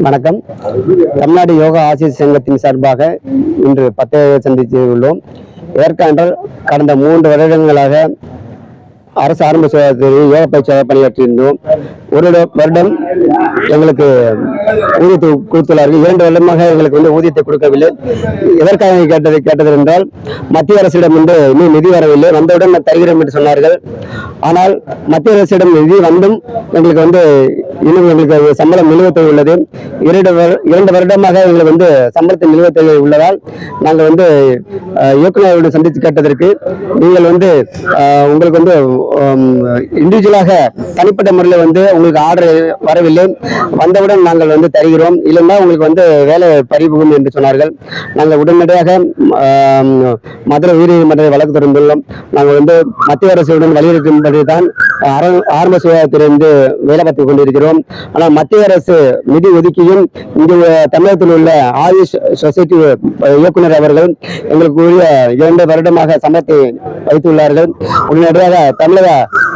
வணக்கம். தமிழ்நாடு யோகா ஆசிரியர் சங்கத்தின் சார்பாக இன்று பத்திரிகை சந்தித்துள்ளோம். எதற்கென்றால் கடந்த 3 வருடங்களாக அரசு ஆரம்ப சுகாதாரத்தில் யோகா பயிற்சியாக பணியாற்றியிருந்தோம். ஒரு வருடம் எங்களுக்கு ஊதியத்தை கொடுத்துள்ளார்கள். 2 வருடமாக எங்களுக்கு ஊதியத்தை கொடுக்கவில்லை. எதற்காக கேட்டது என்றால், மத்திய அரசிடம் இன்னும் நிதி வரவில்லை, வந்தவுடன் தருகிறோம் என்று சொன்னார்கள். ஆனால் மத்திய அரசிடம் நிதி வந்தும் எங்களுக்கு இன்னும் எங்களுக்கு சம்பளம் நிலுவைத் உள்ளது. 2 வருடமாக எங்களுக்கு சம்பளத்தின் நிலுவைத் தொகை உள்ளதால் நாங்கள் இயக்குநர்களுடன் சந்தித்து கேட்டதற்கு, நீங்கள் உங்களுக்கு இண்டிவிஜுவலாக தனிப்பட்ட முறையில் உங்களுக்கு ஆர்டர் வரவில்லை, வந்தவுடன் நாங்கள் தருகிறோம், இல்லைன்னா உங்களுக்கு வேலை பறிபோகும் என்று சொன்னார்கள். நாங்கள் உடனடியாக மதுரை உயர்நீதிமன்றத்தை வழக்கு தொடர்ந்துள்ளோம். நாங்கள் மத்திய அரசுடன் வலியுறுத்தும்படி தான் ஆரம்ப சுகாதாரத்திலிருந்து வேலை பார்த்துக் கொண்டிருக்கிறோம். ஆனால் மத்திய அரசு நிதி ஒதுக்கியும் இங்கு தமிழகத்தில் உள்ள ஆயுஷ் சொசைட்டி இயக்குனர் அவர்கள் எங்களுக்கு 2 வருடமாக சம்பளத்தை வைத்துள்ளார்கள். உடனடியாக தமிழக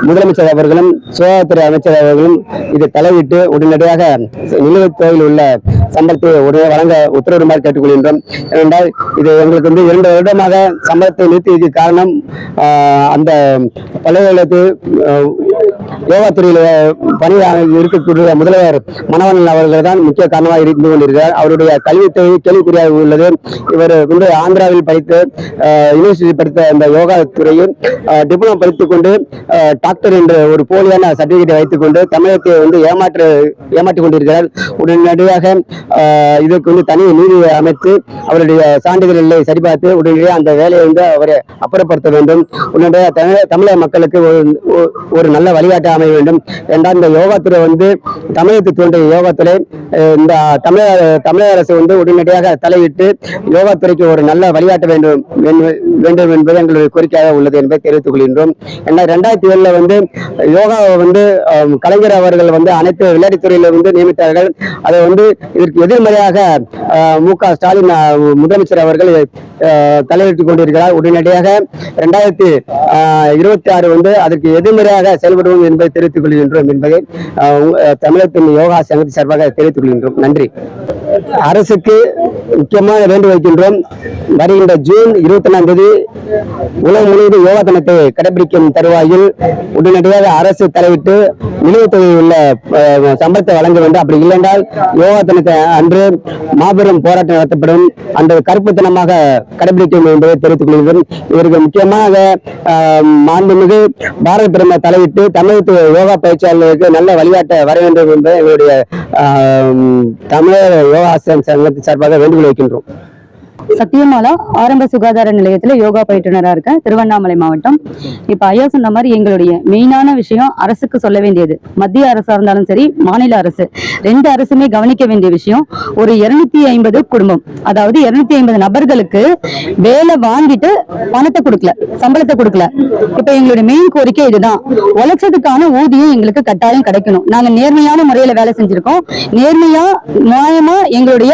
முதலமைச்சர் அவர்களும் சுகாதாரத்துறை அமைச்சர் அவர்களும் இதை தலையிட்டு உடனடியாக நிலுவைத் தொகையில் உள்ள சம்பளத்தை வழங்க உத்தரவிடுமாறு கேட்டுக்கொள்கின்றோம். ஏனென்றால் இது எங்களுக்கு 2 வருடமாக சம்பளத்தை நிறுத்தியதற்கு காரணம், அந்த பல்கலைக்கழகத்தில் யோகா துறையில் பணியாக இருக்கக்கூடிய முதல்வர் மனவன் அவர்கள் தான் முக்கிய காரணமாக இருந்து கொண்டிருக்கிறார். அவருடைய கல்வித்தொகை கேள்விக்குறியாக உள்ளது. இவர் ஆந்திராவில் படித்து யூனிவர்சிட்டி படித்த அந்த யோகா துறையில் டிப்ளமோ படித்துக் கொண்டு டாக்டர் என்ற ஒரு போலியான சர்டிபிகேட்டை வைத்துக் கொண்டு தமிழகத்தை ஏமாற்றிக் கொண்டிருக்கிறார். உடனடியாக இதற்கு தனி நீதி அமைத்து அவருடைய சான்றிதழ்களை சரிபார்த்து உடனடியாக அந்த வேலையை அவரை அப்புறப்படுத்த வேண்டும். உடனடியாக தமிழக மக்களுக்கு ஒரு நல்ல வழிகாட்ட அமைய வேண்டும். என்றால் இந்த யோகாத்துறை தமிழகத்தில் தோன்றிய யோகாத்துறை இந்த தமிழக அரசு உடனடியாக தலையிட்டு யோகாத்துறைக்கு ஒரு நல்ல வழிகாட்ட வேண்டும் என்பது எங்களுடைய கோரிக்கையாக உள்ளது என்பதை தெரிவித்துக் கொள்கின்றோம். 2007 யோகாவை கலைஞர் அவர்கள் அனைத்து விளையாட்டுத்துறையில நியமித்தார்கள். அதை இதற்கு எதிர்மறையாக மு.க. ஸ்டாலின் முதலமைச்சர் அவர்கள் தலையிட்டுக் கொண்டிருக்கிறார். உடனடியாக 2026 அதற்கு எதிர்மறையாக செயல்படுவோம் என்பதை தெரிவித்துக் கொள்கின்றோம் என்பதை தமிழகத்தின் யோகா சங்கத்தின் சார்பாக தெரிவித்துக் கொள்கின்றோம். நன்றி. அரசுக்கு முக்கியமாக வேண்டி வைக்கின்றோம், வருகின்ற ஜூன் 21ஆம் தேதி உலகம் முழுவதும் யோகா தினத்தை கடைபிடிக்கும் தருவாயில் உடனடியாக அரசு தலையிட்டு நிலுவைத் தொகை உள்ள சம்பளத்தை வழங்க வேண்டும். அப்படி இல்லைஎன்றால் யோகா தினத்தை அன்று மாபெரும் போராட்டம் நடத்தப்படும், அந்த கருப்பு தினமாக கடைபிடிக்கும் என்பதை தெரிவித்துக் கொள்கிறோம். இதற்கு முக்கியமாக மாண்புமிகு பாரத பிரதமர் தலையிட்டு தமிழகத்து யோகா பயிற்சியாளர்களுக்கு நல்ல வழிகாட்ட வர வேண்டும் என்பதை எங்களுடைய தமிழக யோகா சங்கத்தின் சார்பாக வேண்டுகோள் வைக்கின்றோம். சத்தியமாலா ஆரம்ப சுகாதார நிலையத்துல யோகா பயிற்றுனரா இருக்கேன், திருவண்ணாமலை மாவட்டம். இப்ப ஐயா சொன்ன மாதிரி எங்களுடைய மெயினான விஷயம் அரசுக்கு சொல்ல வேண்டியது, மத்திய அரசா இருந்தாலும் சரி மாநில அரசு 2 அரசுமே கவனிக்க வேண்டிய விஷயம், ஒரு 250 குடும்பம், அதாவது 250 நபர்களுக்கு வேலை வாங்கிட்டு பணத்தை கொடுக்கல, சம்பளத்தை கொடுக்கல. இப்ப எங்களுடைய மெயின் கோரிக்கை இதுதான், உழைச்சதுக்கான ஊதியம் எங்களுக்கு கட்டாயம் கிடைக்கணும். நாங்க நேர்மையான முறையில வேலை செஞ்சிருக்கோம், நேர்மையா நியாயமா எங்களுடைய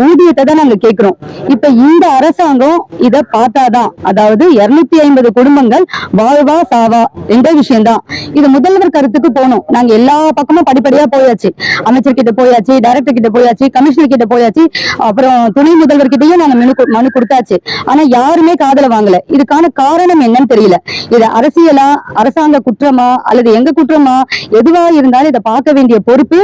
ஊதியத்தை தான் நாங்க கேட்கிறோம். இப்ப இந்த அரசாங்கம் இத பார்த்தாதான், அதாவது 250 குடும்பங்கள் வாழ்வா சாவா 2 விஷயம்தான். இது முதல்வர் கருத்துக்கு போகணும். நாங்க எல்லா பக்கமும் படிப்படியா போயாச்சு, அமைச்சர் கிட்ட போயாச்சு, டைரக்டர் கிட்ட போயாச்சு, கமிஷனர் கிட்ட போயாச்சு, அப்புறம் துணை முதல்வர் கிட்டையும் நாங்க மனு கொடுத்தாச்சு. ஆனா யாருமே காதுல வாங்கல. இதுக்கான காரணம் என்னன்னு தெரியல. இது அரசியலா, அரசாங்க குற்றமா, அல்லது எங்க குற்றமா, எதுவா இருந்தாலும் இதை பார்க்க வேண்டிய பொறுப்பு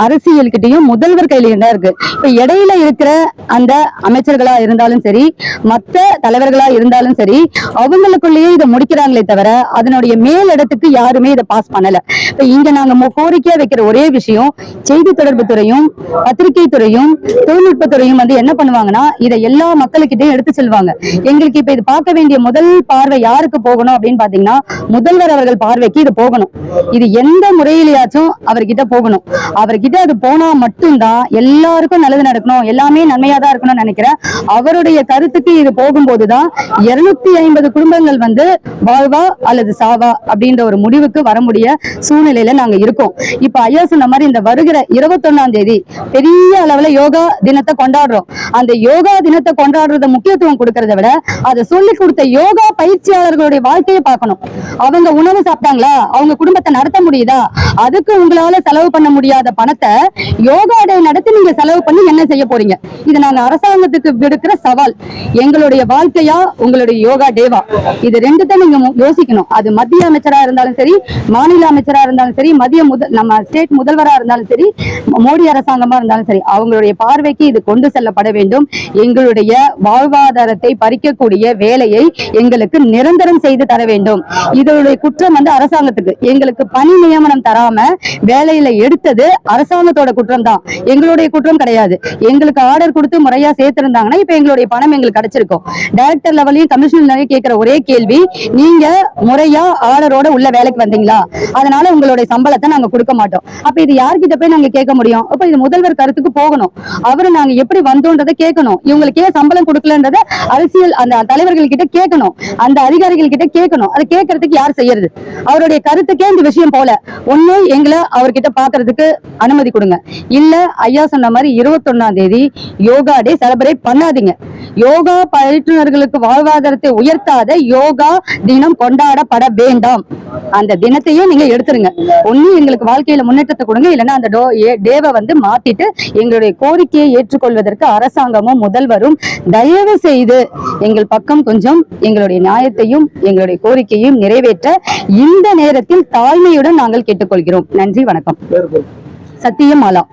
அரசியல் கிட்டையும் முதல்வர் கையில இருந்தா இருக்கு. இப்ப இடையில இருக்கிற அந்த அமைச்சர்களா இருந்தாலும் சரி, மற்ற தலைவர்களா இருந்தாலும் சரி, அவங்களுக்குள்ளேயே இதை முடிக்கிறாங்களே தவிர அதனுடைய மேல் இடத்துக்கு யாருமே இதை பாஸ் பண்ணல. இப்ப இங்க நாங்க கோரிக்கையா வைக்கிற ஒரே விஷயம், செய்தி தொடர்பு துறையும் பத்திரிகை துறையும் தொழில்நுட்பத்துறையும் என்ன பண்ணுவாங்கன்னா, இதை எல்லா மக்களுக்கிட்டையும் எடுத்து செல்வாங்க. எங்களுக்கு இப்ப இது பார்க்க வேண்டிய முதல் பார்வை யாருக்கு போகணும் அப்படின்னு பாத்தீங்கன்னா, முதல்வர் அவர்கள் பார்வைக்கு இது போகணும். இது எந்த முறையிலேயாச்சும் அவர்கிட்ட போகணும். அவர்கிட்ட அது போனா மட்டும்தான் எல்லாருக்கும் நல்லது நடக்கணும், எல்லாமே நன்மையா தான் இருக்கணும்னு நினைக்கிறேன். அவர் அவருடைய கருத்துக்கு இது போகும்போதுதான் 250 குடும்பங்கள் வந்து வாழ்வா அல்லது சாவா அப்படின்ற ஒரு முடிவுக்கு வர முடிய சூழ்நிலையில நாங்க இருக்கோம். இப்ப ஐயா சொன்ன மாதிரி இந்த வருகிற 21ஆம் தேதி பெரிய அளவுல யோகா தினத்தை கொண்டாடுறோம். அந்த யோகா தினத்தை கொண்டாடுறத முக்கியத்துவம் கொடுக்கறத விட அதை சொல்லி கொடுத்த யோகா பயிற்சியாளர்களுடைய வாழ்க்கையை பார்க்கணும். அவங்க உணவு சாப்பிட்டாங்களா, அவங்க குடும்பத்தை நடத்த முடியுதா, அதுக்கு உங்களால செலவு பண்ண முடியாத பணத்தை யோகா டே நடத்தி நீங்க செலவு பண்ணி என்ன செய்ய போறீங்க? இது நாங்க அரசாங்கத்துக்கு விடுக்கிற சவால். எங்களுடைய வாழ்க்கையா உங்களுடைய யோகா டேவா, இது ரெண்டுத்தையும் நீங்க யோசிக்கணும். அது மத்திய அமைச்சரா இருந்தாலும் சரி, மாநில அமைச்சரா இருந்தாலும் சரி, நம்ம ஸ்டேட் முதல்வரா இருந்தாலும் சரி, மோடி அரசாங்கமா இருந்தாலும் சரி, அவங்களுடைய பார்வைக்கு இது கொண்டு செல்லப்பட வேண்டும். எங்களுடைய வாழ்வாதாரத்தை பறிக்கக்கூடிய வேலையை எங்களுக்கு நிரந்தரம் செய்து தர வேண்டும். இதனுடைய குற்றம் வந்து அரசாங்கத்துக்கு. எங்களுக்கு பணி நியமனம் தராம வேலையில எடுத்தது அரசாங்கத்தோட குற்றம் தான், எங்களுடைய குற்றம் கிடையாது. எங்களுக்கு ஆர்டர் கொடுத்து முறையா சேர்த்திருந்தாங்கன்னா இப்ப எங்களுடைய பணம் எங்களுக்கு கிடைச்சிருக்கும். டைரக்டர் லெவலையும் கமிஷனர் லெவலையும் கேட்கிற ஒரே கேள்வி, நீங்க முறையா ஆர்டரோட உள்ள வேலைக்கு வந்தீங்களா, அதனால உங்களுடைய சம்பளத்தை நாங்க கொடுக்க மாட்டோம். அப்ப இது யார்கிட்ட போய் நாங்க கேட்க முடியும்? அப்ப இது முதல்வர் கருத்துக்கு போகணும். அவரு நாங்க எப்படி வந்தோன்றதை கேட்கணும். இவங்களுக்கு ஏன் சம்பளம் கொடுக்கலன்றத அரசியல் அந்த தலைவர்கள் கிட்ட கேட்கணும், அந்த அதிகாரிகள் கிட்ட கேட்கணும். அதை கேட்கறதுக்கு யார் செய்யறது? அவருடைய கருத்துக்கே இந்த விஷயம் போல. ஒண்ணு எங்களை அவர்கிட்ட பாக்குறதுக்கு அனுமதி கொடுங்க, இல்ல ஐயா சொன்ன மாதிரி 21ஆம் தேதி யோகா டே செலிப்ரேட் பண்ணாதீங்க. யோகா பயிற்றுனர்களுக்கு வாழ்வாதாரத்தை உயர்த்தாத யோகா தினம் கொண்டாடப்பட வேண்டாம். அந்த தினத்தையே நீங்க எடுத்துருங்க. ஒண்ணு எங்களுக்கு வாழ்க்கையில முன்னேற்றத்தை கொடுங்க, இல்லைன்னா அந்த டேவை வந்து மாத்திட்டு எங்களுடைய கோரிக்கையை ஏற்றுக்கொள்வதற்கு அரசாங்கமும் முதல்வரும் தயவு செய்து எங்கள் பக்கம் கொஞ்சம் எங்களுடைய நியாயத்தையும் எங்களுடைய கோரிக்கையும் நிறைவேற்ற இந்த நேரத்தில் தாழ்மையுடன் நாங்கள் கேட்டுக்கொள்கிறோம். நன்றி, வணக்கம். சத்தியமாலா.